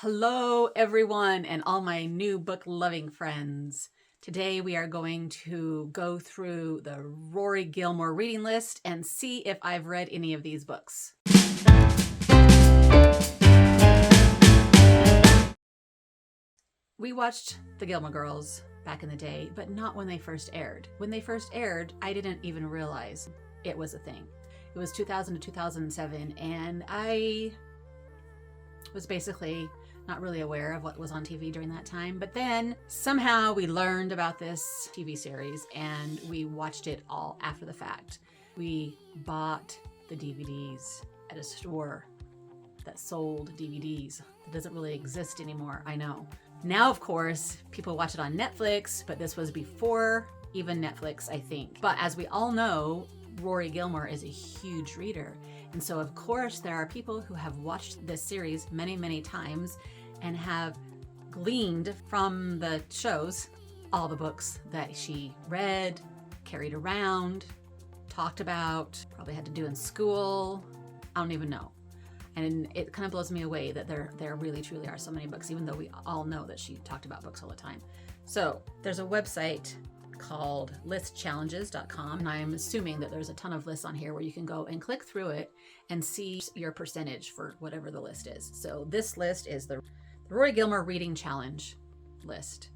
Hello, everyone, and all my new book loving friends. Today, we are going to go through the Rory Gilmore reading list and see if I've read any of these books. We watched The Gilmore Girls back in the day, but not when they first aired. When they first aired, I didn't even realize it was a thing. It was 2000 to 2007, and I was basically not really aware of what was on TV during that time. But then somehow we learned about this TV series and we watched it all after the fact. We bought the DVDs at a store that sold DVDs. That doesn't really exist anymore, I know. Now, of course, people watch it on Netflix, but this was before even Netflix, I think. But as we all know, Rory Gilmore is a huge reader. And so, of course, there are people who have watched this series many, many times and have gleaned from the shows all the books that she read, carried around, talked about, probably had to do in school. I don't even know. And it kind of blows me away that there really truly are so many books, even though we all know that she talked about books all the time. So there's a website called listchallenges.com, and I'm assuming that there's a ton of lists on here where you can go and click through it and see your percentage for whatever the list is. So this list is the Rory Gilmore Reading Challenge list,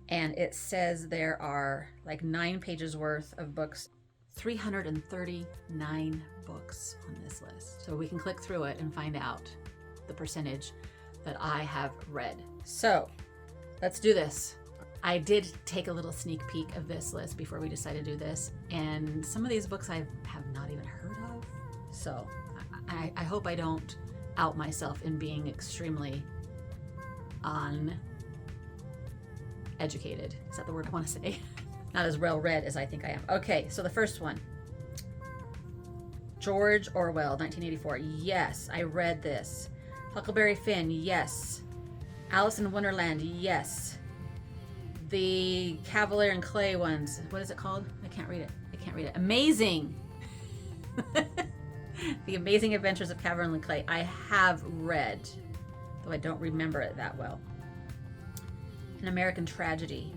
and it says there are like 9 pages worth of books, 339 books on this list. So we can click through it and find out the percentage that I have read. So let's do this. I did take a little sneak peek of this list before we decided to do this, and some of these books I have not even heard of. So I hope I don't out myself in being extremely uneducated. Is that the word I want to say? Not as well read as I think I am. Okay, so the first one, George Orwell, 1984. Yes, I read this. Huckleberry Finn. Yes. Alice in Wonderland. Yes. The Cavalier and Clay ones. What is it called? I can't read it. Amazing. The Amazing Adventures of Cavalier and Clay. I have read, though I don't remember it that well. An American Tragedy.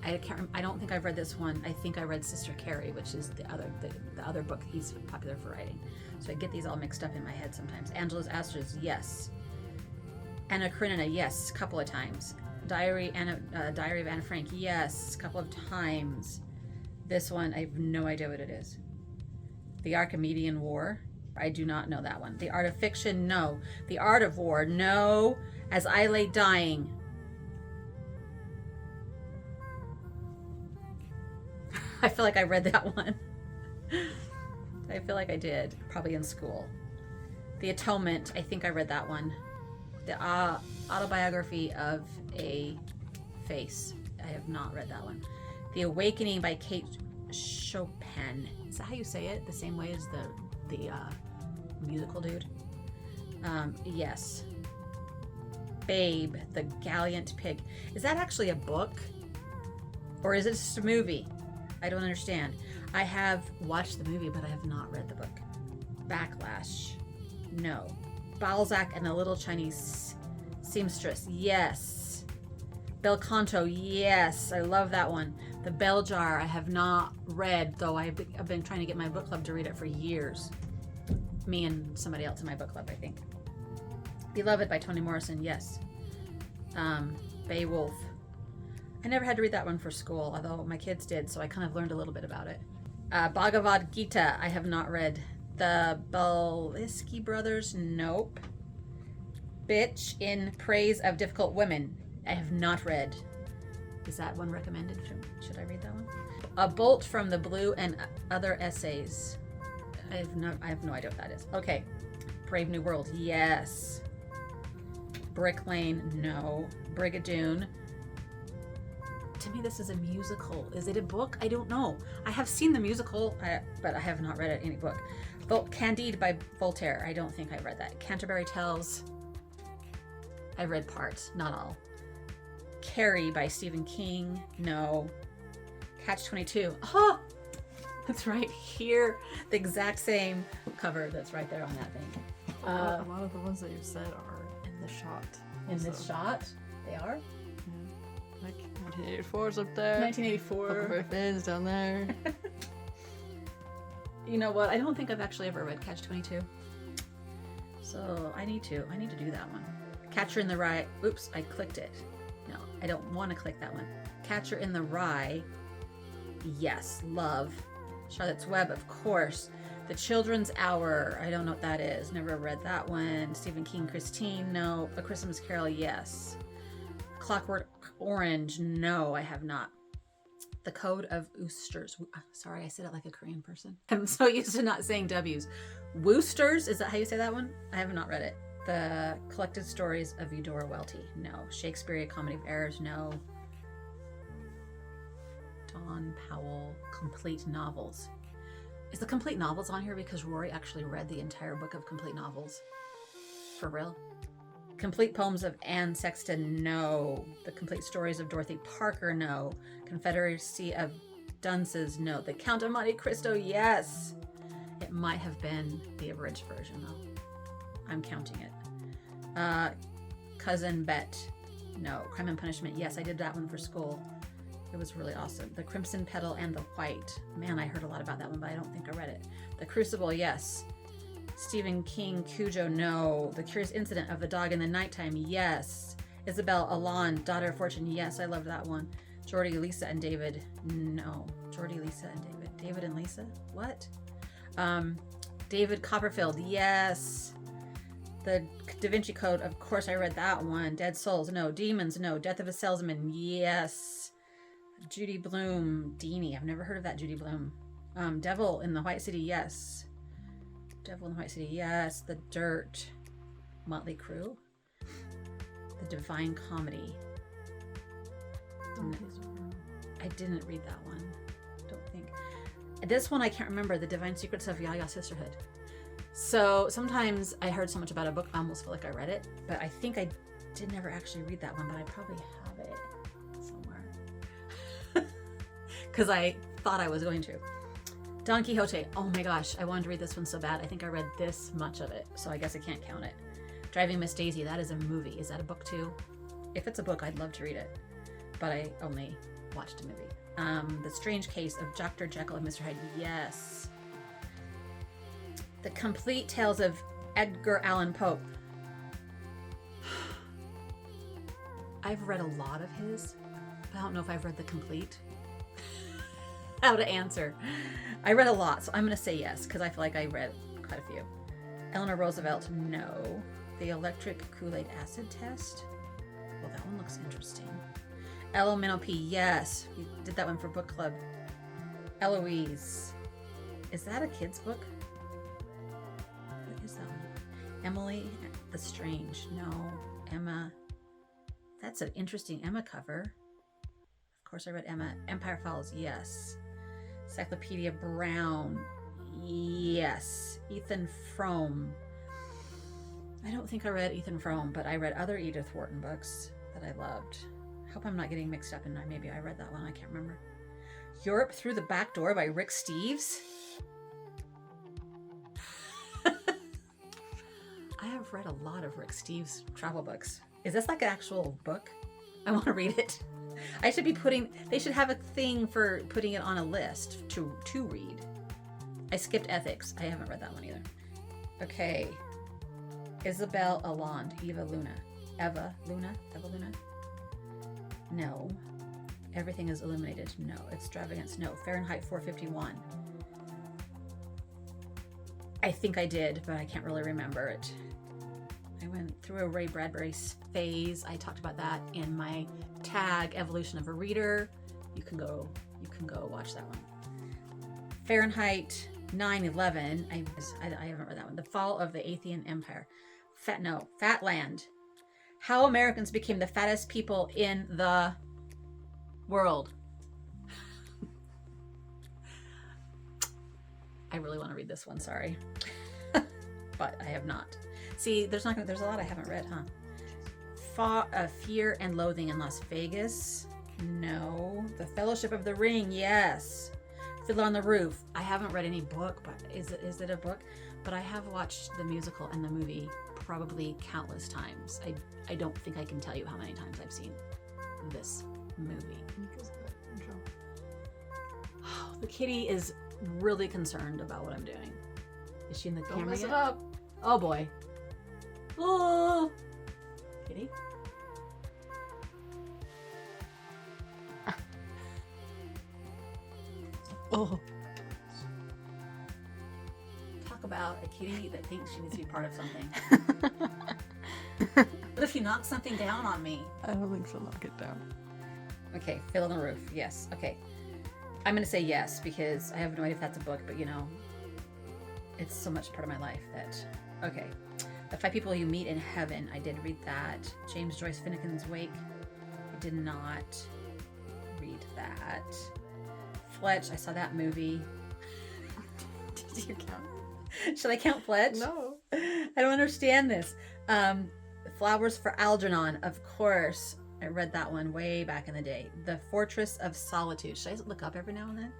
I don't think I've read this one. I think I read Sister Carrie, which is the other book he's popular for writing. So I get these all mixed up in my head sometimes. Angela's Ashes, yes. Anna Karenina, yes, a couple of times. Diary of Anna Frank, yes, a couple of times. This one, I have no idea what it is. The Archimedean War, I do not know that one. The Art of Fiction, no. The Art of War, no. As I Lay Dying. I feel like I read that one. I feel like I did, probably in school. The Atonement, I think I read that one. The Autobiography of a Face, I have not read that one. The Awakening by Kate Chopin. Is that how you say it? The same way as the musical dude? Yes. Babe, the Gallant Pig. Is that actually a book? Or is it just a movie? I don't understand. I have watched the movie, but I have not read the book. Backlash. No. Balzac and the Little Chinese Seamstress. Yes. Bel Canto. Yes. I love that one. The Bell Jar. I have not read, though I've been trying to get my book club to read it for years. Me and somebody else in my book club, I think. Beloved by Toni Morrison. Yes. Beowulf. I never had to read that one for school, although my kids did, so I kind of learned a little bit about it. Bhagavad Gita, I have not read. The Belinsky Brothers, nope. Bitch in Praise of Difficult Women, I have not read. Is that one recommended? Should I read that one? A Bolt from the Blue and Other Essays. I have no idea what that is. Okay. Brave New World, yes. Brick Lane, no. Brigadoon. To me, this is a musical. Is it a book? I don't know. I have seen the musical, but I have not read any book. Candide by Voltaire. I don't think I read that. Canterbury Tales. I read parts, not all. Carrie by Stephen King. No. Catch-22. Oh, that's right here. The exact same cover that's right there on that thing. A lot of the ones that you said are in the shot. In this also. shot, they are. Yeah. Like 1984 is up there. 1984. Huckleberry Finn's down there. You know what? I don't think I've actually ever read Catch 22. So I need to do that one. Catcher in the Rye. Oops, I clicked it. No, I don't want to click that one. Catcher in the Rye. Yes, love. Charlotte's Web, of course. The Children's Hour. I don't know what that is. Never read that one. Stephen King, Christine. No. A Christmas Carol. Yes. Clockwork Orange. No, I have not. The Code of Woosters. Sorry, I said it like a Korean person. I'm so used to not saying W's. Woosters? Is that how you say that one? I have not read it. The Collected Stories of Eudora Welty. No. Shakespeare, A Comedy of Errors. No. Don Powell. Complete Novels. Is the Complete Novels on here because Rory actually read the entire book of Complete Novels? For real? Complete Poems of Anne Sexton, no. The Complete Stories of Dorothy Parker, no. Confederacy of Dunces, no. The Count of Monte Cristo, yes. It might have been the abridged version, though. I'm counting it. Cousin Bet, no. Crime and Punishment, yes, I did that one for school. It was really awesome. The Crimson Petal and the White. Man, I heard a lot about that one, but I don't think I read it. The Crucible, yes. Stephen King, Cujo, no. The Curious Incident of the Dog in the Nighttime, yes. Isabel Allende, Daughter of Fortune, yes, I loved that one. Jordy, Lisa, and David, no. Jordy, Lisa, and David. David and Lisa? What? David Copperfield, yes. The Da Vinci Code, of course I read that one. Dead Souls, no. Demons, no. Death of a Salesman, yes. Judy Blume, Deanie, I've never heard of that Judy Blume. Devil in the White City, yes. Devil in the White City, yes. The Dirt, Motley Crue. The Divine Comedy. I didn't read that one. Don't think. This one I can't remember. The Divine Secrets of Yaya Sisterhood. So sometimes I heard so much about a book, I almost feel like I read it. But I think I did never actually read that one, but I probably have it somewhere. Because I thought I was going to. Don Quixote. Oh my gosh, I wanted to read this one so bad. I think I read this much of it, so I guess I can't count it. Driving Miss Daisy. That is a movie. Is that a book too? If it's a book, I'd love to read it. But I only watched a movie. The Strange Case of Dr. Jekyll and Mr. Hyde. Yes. The Complete Tales of Edgar Allan Poe. I've read a lot of his, but I don't know if I've read the complete. How to answer. I read a lot, so I'm going to say yes, because I feel like I read quite a few. Eleanor Roosevelt, no. The Electric Kool-Aid Acid Test. Well, that one looks interesting. LMNOP, yes. We did that one for book club. Eloise. Is that a kid's book? What is that one? Emily the Strange, no. Emma. That's an interesting Emma cover. Of course I read Emma. Empire Falls, yes. Encyclopedia Brown, yes. Ethan Frome. I don't think I read Ethan Frome, but I read other Edith Wharton books that I loved. Hope I'm not getting mixed up, and maybe I read that one. I can't remember. Europe Through the Back Door by Rick Steves. I have read a lot of Rick Steves travel books. Is this like an actual book? I want to read it. I should be they should have a thing for putting it on a list to read. I skipped Ethics. I haven't read that one either. Okay. Isabel Allende, Eva Luna? No. Everything is Illuminated, no. Extravagance, no. Fahrenheit 451. I think I did, but I can't really remember it. I went through a Ray Bradbury phase. I talked about that in my tag Evolution of a Reader. You can go watch that one. Fahrenheit 9/11. I haven't read that one. The Fall of the Athenian Empire. Fatland. How Americans Became the Fattest People in the World. I really want to read this one, sorry. But I have not. See, there's a lot I haven't read, huh? Fear and Loathing in Las Vegas. No. The Fellowship of the Ring, yes. Fiddler on the Roof. I haven't read any book, but is it a book? but I have watched the musical and the movie probably countless times. I don't think I can tell you how many times I've seen this movie. The kitty is really concerned about what I'm doing. Is she in the Don't camera mess yet? it up. Oh boy. Oh, kitty. Oh. Talk about a kitty that thinks she needs to be part of something. What if you knock something down on me? I don't think she'll knock it down. Okay, Fiddle on the Roof. Yes. Okay. I'm going to say yes because I have no idea if that's a book, but you know, it's so much part of my life that. Okay. The Five People You Meet in Heaven. I did read that. James Joyce Finnegan's Wake. I did not read that. Fletch. I saw that movie. Did you count? Should I count Fletch? No. I don't understand this. Flowers for Algernon, of course. I read that one way back in the day. The Fortress of Solitude. Should I look up every now and then?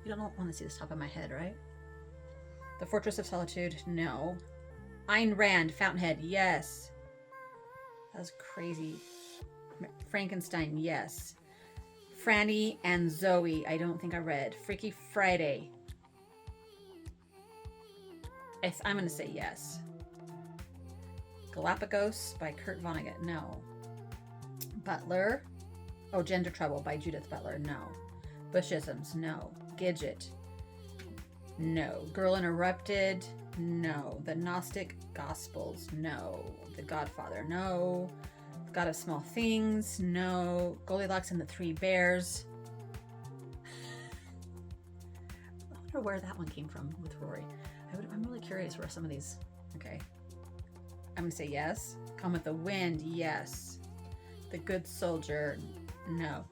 You don't want to see this top of my head, right? The Fortress of Solitude, no. Ayn Rand, Fountainhead, yes. That was crazy. Frankenstein, yes. Franny and Zoe, I don't think I read. Freaky Friday. I'm going to say yes. Galapagos by Kurt Vonnegut, no. Butler. Oh, Gender Trouble by Judith Butler, no. Bushisms, no. Gidget, no. Girl Interrupted, no. The Gnostic Gospels, no. The Godfather, no. The God of Small Things, no. Goldilocks and the Three Bears. I wonder where that one came from with Rory. I'm really curious where some of these. Okay. I'm going to say yes. Come with the Wind, yes. The Good Soldier, no.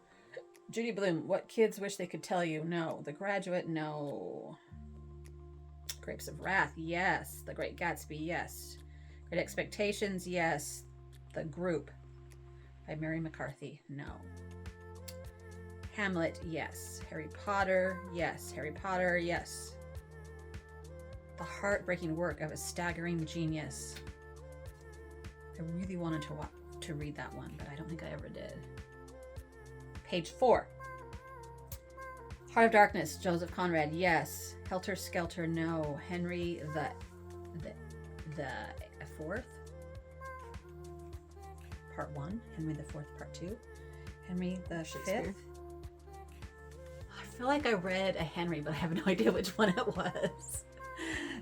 Judy Blume, What Kids Wish They Could Tell You, no. The Graduate, no. Grapes of Wrath, yes. The Great Gatsby, yes. Great Expectations, yes. The Group by Mary McCarthy, no. Hamlet, yes. Harry Potter, yes. Harry Potter, yes. The Heartbreaking Work of a Staggering Genius. I really wanted to read that one, but I don't think I ever did. Page 4. Heart of Darkness, Joseph Conrad, yes. Helter Skelter, no. Henry the Fourth, Part 1. Henry the Fourth, Part 2. Henry the Fifth. I feel like I read a Henry, but I have no idea which one it was.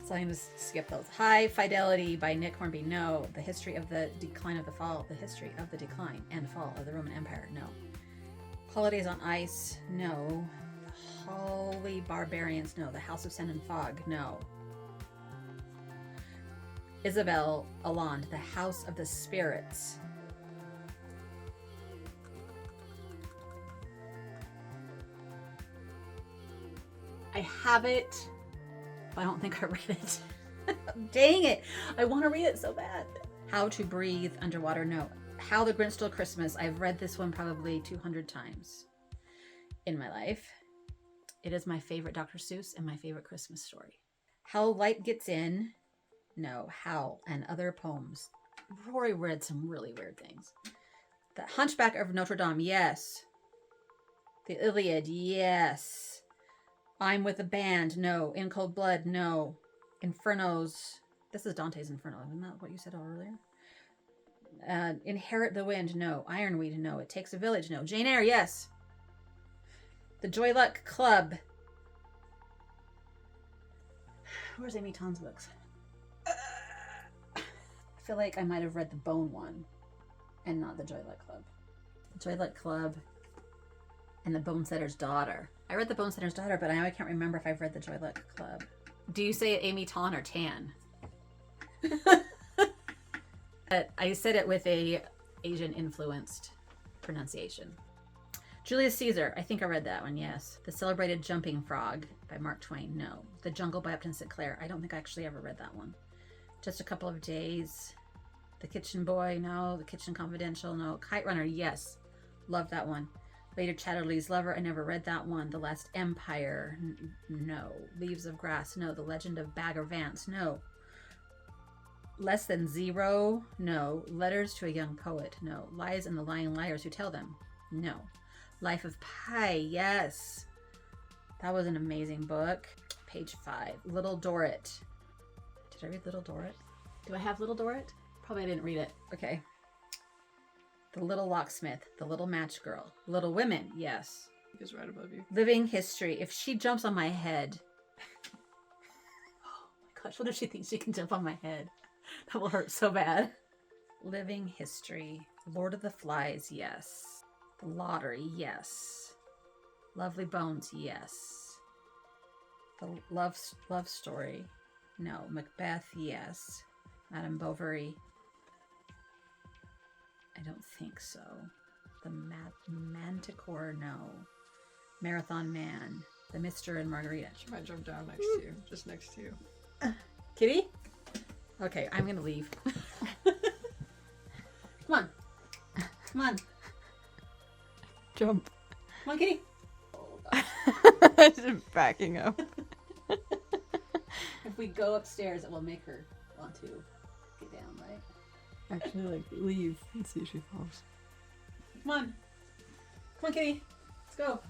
So I'm going to skip those. High Fidelity by Nick Hornby, no. The History of the Decline of the Fall. The History of the Decline and Fall of the Roman Empire, no. Holidays on Ice, no. The Holy Barbarians, no. The House of Sand and Fog, no. Isabel Allende, The House of the Spirits. I have it, but I don't think I read it. Dang it. I want to read it so bad. How to Breathe Underwater, no. How the Grinch Stole Christmas. I've read this one probably 200 times in my life. It is my favorite Dr. Seuss and my favorite Christmas story. How Light Gets In, no. Howl and Other Poems. Rory read some really weird things. The Hunchback of Notre Dame, yes. The Iliad, yes. I'm with a Band, no. In Cold Blood, no. Infernos. This is Dante's Inferno. Isn't that what you said earlier? Inherit the Wind, no. Ironweed, no. It Takes a Village, no. Jane Eyre, yes. The Joy Luck Club. Where's Amy Tan's books? I feel like I might have read the Bone one and not the Joy Luck Club. The Joy Luck Club and the Bonesetter's Daughter. I read the Bonesetter's Daughter, but I can't remember if I've read the Joy Luck Club. Do you say it Amy Tan or Tan? I said it with a Asian influenced pronunciation. Julius Caesar. I think I read that one, yes. The Celebrated Jumping Frog by Mark Twain, no. The Jungle by Upton Sinclair. I don't think I actually ever read that one. Just a Couple of Days. The Kitchen Boy, no. The Kitchen Confidential, no. Kite Runner, yes. Love that one. Later Chatterley's Lover, I never read that one. The Last Empire, no. Leaves of Grass, no. The Legend of Bagger Vance, no. Less Than Zero? No. Letters to a Young Poet? No. Lies and the Lying Liars Who Tell Them? No. Life of Pi? Yes. That was an amazing book. Page 5. Little Dorrit. Did I read Little Dorrit? Do I have Little Dorrit? Probably I didn't read it. Okay. The Little Locksmith. The Little Match Girl. Little Women? Yes. It's right above you. Living History. If she jumps on my head. Oh my gosh, what if she thinks she can jump on my head? That will hurt so bad. Living History. Lord of the Flies, yes. The Lottery, yes. Lovely Bones, yes. The Love Story, no. Macbeth, yes. Madame Bovary, I don't think so. The Manticore, no. Marathon Man. The Mr. and Margarita. She might jump down next to you. Just next to you. Kitty? Okay, I'm gonna leave. Come on. Come on. Jump. Come on, Kitty. Just backing up. If we go upstairs, it will make her want to get down, right? Actually, like, leave and see if she falls. Come on. Come on, Kitty. Let's go.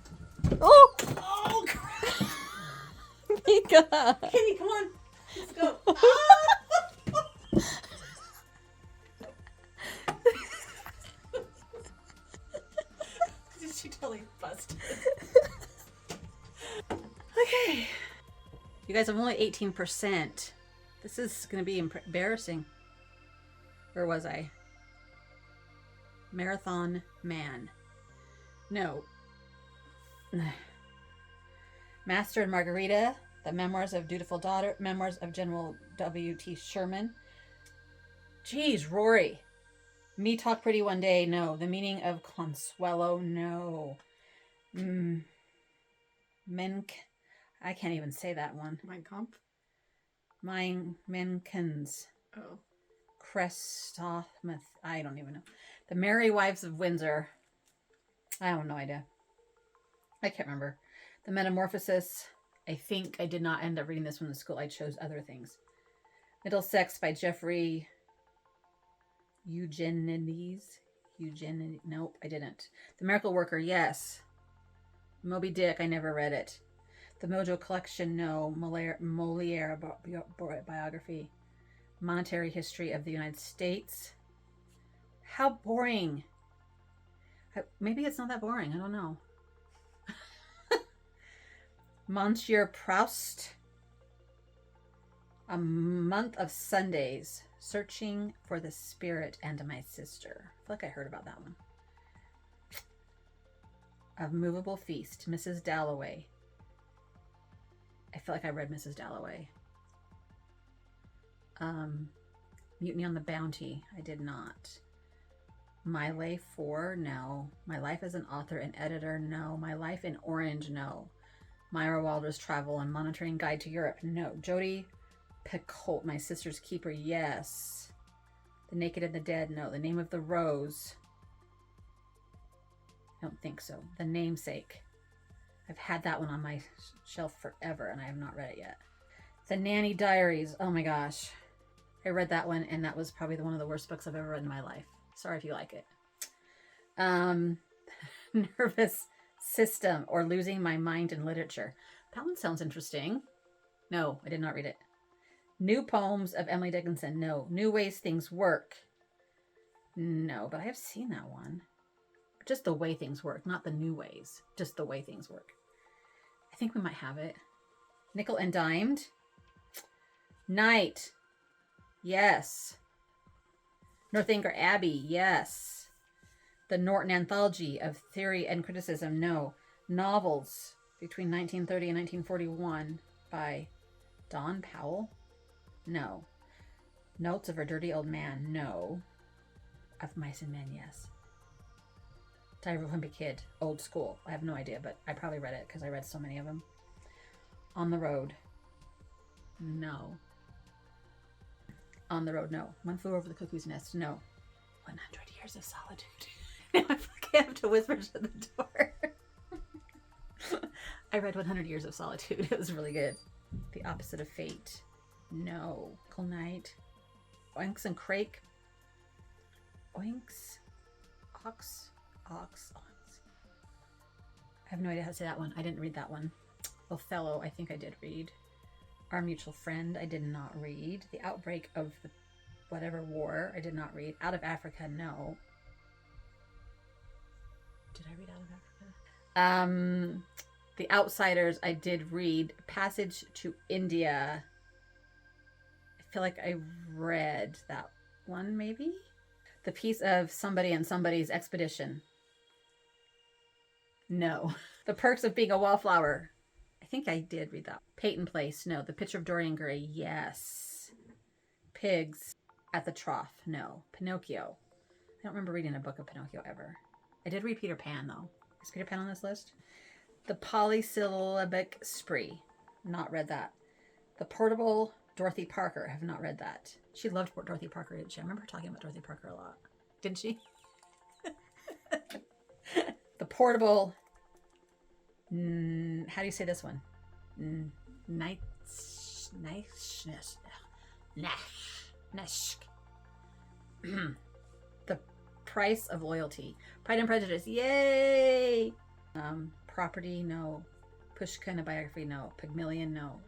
Oh! Oh, crap. Mika! Kitty, come on. Let's go. She totally busted. Okay. You guys have only 18%. This is going to be embarrassing. Where was I? Marathon Man. No. Master and Margarita. The Memoirs of Dutiful Daughter. Memoirs of General W.T. Sherman. Jeez, Rory. Me Talk Pretty One Day. No. The Meaning of Consuelo. No. I can't even say that one. Mein Kampf? Menkins. Oh. Crestothmith. I don't even know. The Merry Wives of Windsor. I have no idea. I can't remember. The Metamorphosis. I think I did not end up reading this one in school. I chose other things. Middlesex by Jeffrey Eugenides. Nope, I didn't. The Miracle Worker, yes. Moby Dick, I never read it. The Mojo Collection, no. Moliere biography. Monetary History of the United States. How boring. Maybe it's not that boring. I don't know. Monsieur Proust. A Month of Sundays. Searching for the Spirit and My Sister. I feel like I heard about that one. A Movable Feast. Mrs. Dalloway. I feel like I read Mrs. Dalloway. Mutiny on the Bounty. I did not. My Life 4. No. My Life as an Author and Editor. No. My Life in Orange. No. Myra Wilder's Travel and Monitoring Guide to Europe. No. Jodi Picoult, My Sister's Keeper. Yes. The Naked and the Dead. No. The Name of the Rose. I don't think so. The Namesake. I've had that one on my shelf forever and I have not read it yet. The Nanny Diaries. Oh my gosh. I read that one and that was probably one of the worst books I've ever read in my life. Sorry if you like it. Nervous System or Losing My Mind in Literature. That one sounds interesting. No, I did not read it. New Poems of Emily Dickinson. No. New Ways Things Work. No, but I have seen that one. Just The Way Things Work, not the new ways. Just The Way Things Work. I think we might have it. Nickel and Dimed. Night. Yes. Northanger Abbey. Yes. The Norton Anthology of Theory and Criticism. No. Novels between 1930 and 1941 by Don Powell. No. Notes of a Dirty Old Man. No. Of Mice and Men. Yes. Diary of a Wimpy Kid. Old school. I have no idea, but I probably read it because I read so many of them. On the Road. No. On the Road. No. One Flew Over the Cuckoo's Nest. No. 100 Years of Solitude. Now I have to whisper to the door. I read 100 Years of Solitude. It was really good. The Opposite of Fate. No. Cool Night. Oinks and Crake. Oinks. Ox. I have no idea how to say that one. I didn't read that one. Othello, I think I did read. Our Mutual Friend, I did not read. The Outbreak of the whatever war, I did not read. Out of Africa, no. Did I read Out of Africa? The Outsiders, I did read. Passage to India. I feel like I read that one, maybe? The Piece of Somebody and Somebody's Expedition. No. The Perks of Being a Wallflower. I think I did read that. Peyton Place. No. The Picture of Dorian Gray. Yes. Pigs at the Trough. No. Pinocchio. I don't remember reading a book of Pinocchio ever. I did read Peter Pan, though. Is Peter Pan on this list? The Polysyllabic Spree. Not read that. The Portable Dorothy Parker. Have not read that. She loved Dorothy Parker, didn't she? I remember her talking about Dorothy Parker a lot. Didn't she? The Portable... how do you say this one? The Price of Loyalty. Pride and Prejudice. Yay! Property, no. Pushkin, a biography, no. Pygmalion, no.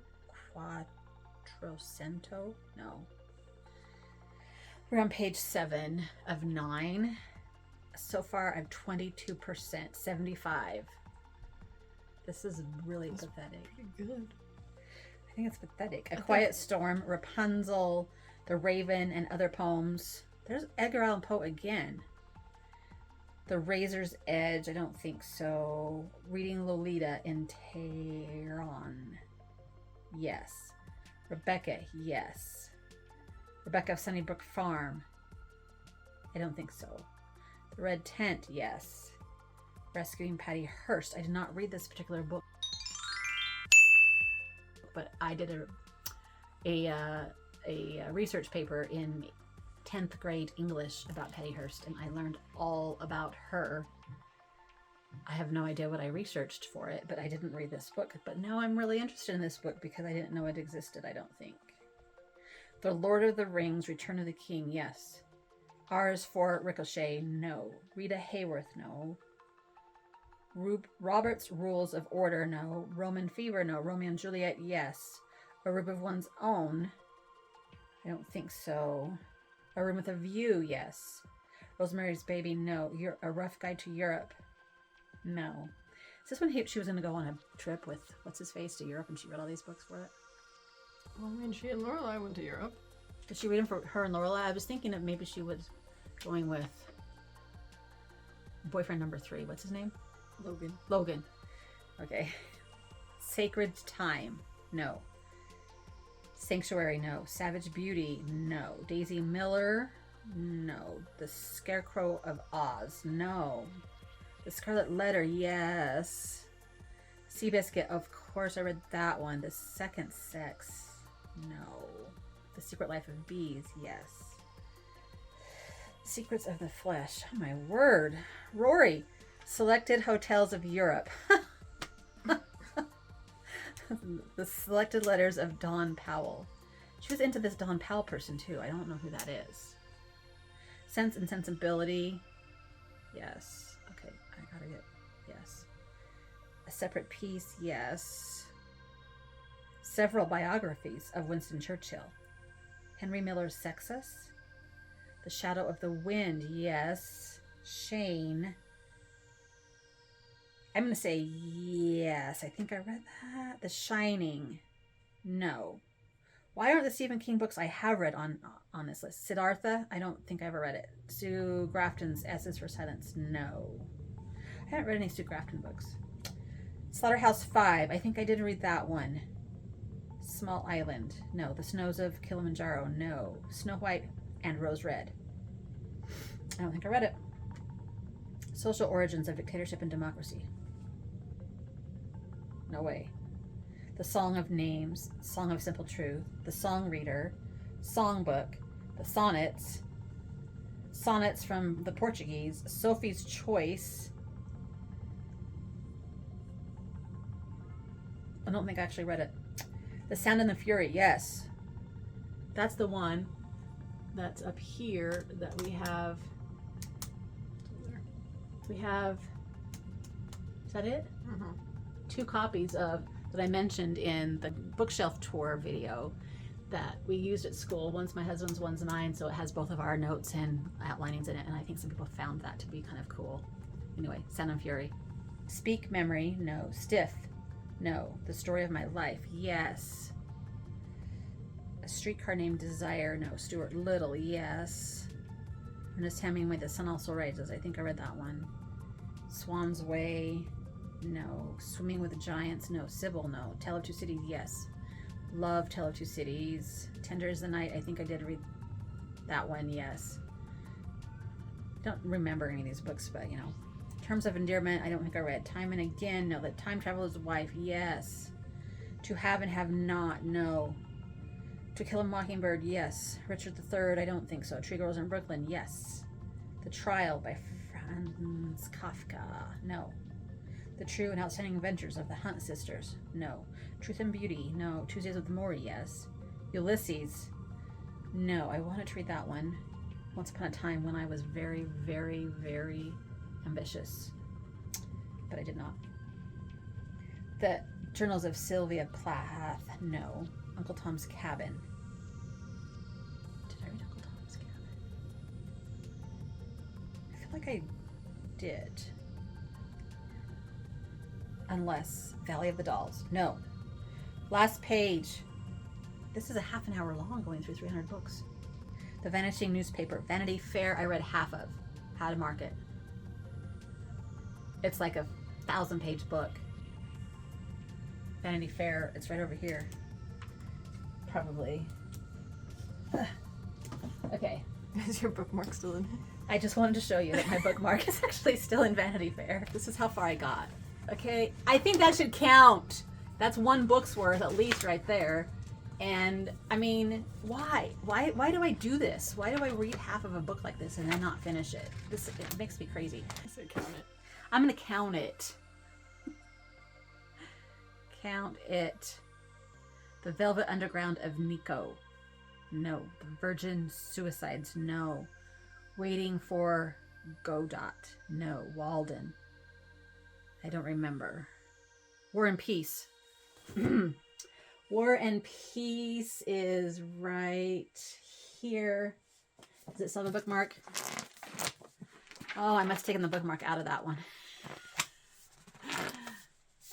Quattrocento, no. We're on page 7 of 9. So far, I'm 22%, 75. This is really pathetic. Pretty good. I think it's pathetic. A Quiet Storm, Rapunzel, The Raven, and Other Poems. There's Edgar Allan Poe again. The Razor's Edge, I don't think so. Reading Lolita in Tehran. Yes. Rebecca, yes. Rebecca of Sunnybrook Farm. I don't think so. The Red Tent, yes. Rescuing Patty Hearst. I did not read this particular book, but I did a research paper in 10th grade English about Patty Hearst, and I learned all about her. I have no idea what I researched for it, but I didn't read this book. But now I'm really interested in this book because I didn't know it existed, I don't think. The Lord of the Rings, Return of the King, yes. R's for Ricochet, no. Rita Hayworth, no. Robert's Rules of Order, no. Roman Fever, no. Romeo and Juliet, yes. A Room of One's Own, I don't think so. A Room with a View, yes. Rosemary's Baby, no. A Rough Guide to Europe, no. Is this when she was going to go on a trip with what's-his-face to Europe and she read all these books for it? Well, I mean, she and Lorelai went to Europe. Did she read them for her and Lorelai? I was thinking that maybe she was going with boyfriend number 3. What's his name? Logan. Okay. Sacred Time, no. Sanctuary, no. Savage Beauty, no. Daisy Miller, no. The Scarecrow of Oz, no. The Scarlet Letter, yes. Seabiscuit, of course I read that one. The Second Sex, no. The Secret Life of Bees, yes. Secrets of the Flesh, oh my word. Rory, Selected Hotels of Europe. The Selected Letters of Dawn Powell. She was into this Dawn Powell person too. I don't know who that is. Sense and Sensibility. Yes. Okay, I gotta get, yes. A Separate Piece, yes. Several biographies of Winston Churchill. Henry Miller's Sexus. The Shadow of the Wind, yes. Shane. I'm going to say yes. I think I read that. The Shining. No. Why aren't the Stephen King books I have read on this list? Siddhartha? I don't think I ever read it. Sue Grafton's S is for Silence. No. I haven't read any Sue Grafton books. Slaughterhouse-Five. I think I did read that one. Small Island. No. The Snows of Kilimanjaro. No. Snow White and Rose Red. I don't think I read it. Social Origins of Dictatorship and Democracy. No way. The Song of Names, Song of Simple Truth, The Song Reader, Songbook, The Sonnets, Sonnets from the Portuguese, Sophie's Choice. I don't think I actually read it. The Sound and the Fury, yes. That's the one. that's up here that we have. Is that it? Mm-hmm. 2 copies of that I mentioned in the bookshelf tour video that we used at school. One's my husband's, one's mine, so it has both of our notes and outlinings in it, and I think some people found that to be kind of cool. Anyway, Sound and Fury. Speak Memory, no. Stiff, no. The Story of My Life, yes. A Streetcar Named Desire, no. Stuart Little, yes. Ernest Hemingway, The Sun Also Rises, I think I read that one. Swan's Way, no. Swimming with the Giants, no. Sybil, no. Tale of Two Cities, yes. Love Tale of Two Cities. Tender as the Night, I think I did read that one, yes. Don't remember any of these books, but you know. Terms of Endearment, I don't think I read. Time and Again, no. The Time Traveler's Wife, yes. To Have and Have Not, no. To Kill a Mockingbird, yes. Richard III, I don't think so. Tree Girls in Brooklyn, yes. The Trial by Franz Kafka, no. The True and Outstanding Adventures of the Hunt Sisters, no. Truth and Beauty, no. Tuesdays with Morrie, yes. Ulysses, no. I wanted to read that one once upon a time when I was very, very, very ambitious, but I did not. The Journals of Sylvia Plath, no. Uncle Tom's Cabin. Did I read Uncle Tom's Cabin? I feel like I did. Unless Valley of the Dolls. No. Last Page. This is a half an hour long going through 300 books. The Vanishing Newspaper. Vanity Fair I read half of. How to Market. It's like a 1,000-page book. Vanity Fair. It's right over here. Probably. Okay. Is your bookmark still in? I just wanted to show you that my bookmark is actually still in Vanity Fair. This is how far I got. Okay, I think that should count. That's 1 book's worth at least right there. And I mean, why? Why do I do this? Why do I read half of a book like this and then not finish it? It makes me crazy. I say count it. I'm gonna count it. Count it. The Velvet Underground of Nico. No. The Virgin Suicides. No. Waiting for Godot. No. Walden. I don't remember. War and Peace. War and Peace is right here. Does it still have a bookmark? Oh, I must have taken the bookmark out of that one.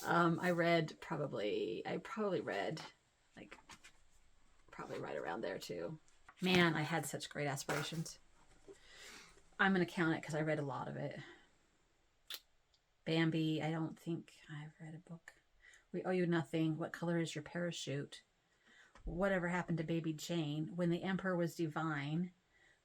I probably read like probably right around there too. Man, I had such great aspirations. I'm going to count it because I read a lot of it. Bambi, I don't think I've read a book. We Owe You Nothing. What Color Is Your Parachute? Whatever Happened to Baby Jane? When the Emperor Was Divine?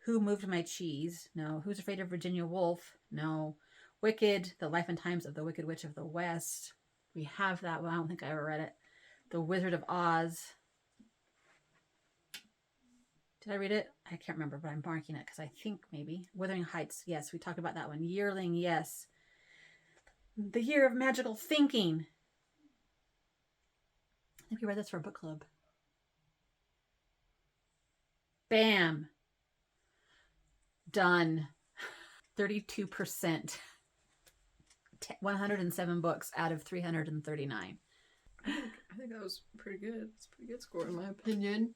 Who Moved My Cheese? No. Who's Afraid of Virginia Woolf? No. Wicked, The Life and Times of the Wicked Witch of the West. We have that one. I don't think I ever read it. The Wizard of Oz. Did I read it? I can't remember, but I'm marking it because I think maybe. Wuthering Heights. Yes, we talked about that one. Yearling. Yes. The Year of Magical Thinking. I think we read this for a book club. Bam. Done. 32%. 107 books out of 339. I think that was pretty good. It's a pretty good score in my opinion.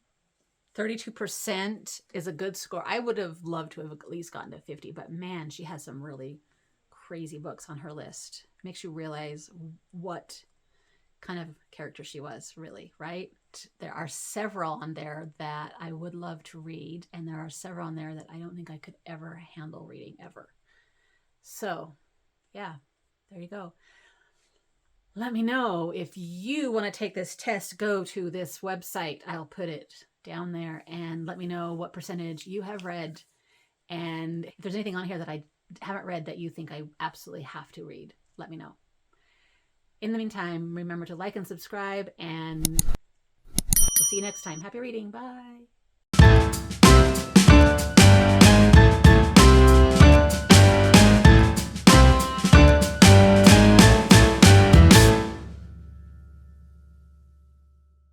32% is a good score. I would have loved to have at least gotten to 50, but man, she has some really crazy books on her list. Makes you realize what kind of character she was, really, right? There are several on there that I would love to read, and there are several on there that I don't think I could ever handle reading, ever. So, yeah, there you go. Let me know if you want to take this test. Go to this website. I'll put it down there, and let me know what percentage you have read, and if there's anything on here that I haven't read that you think I absolutely have to read, let me know. In the meantime, remember to like and subscribe, and we'll see you next time. Happy reading. Bye.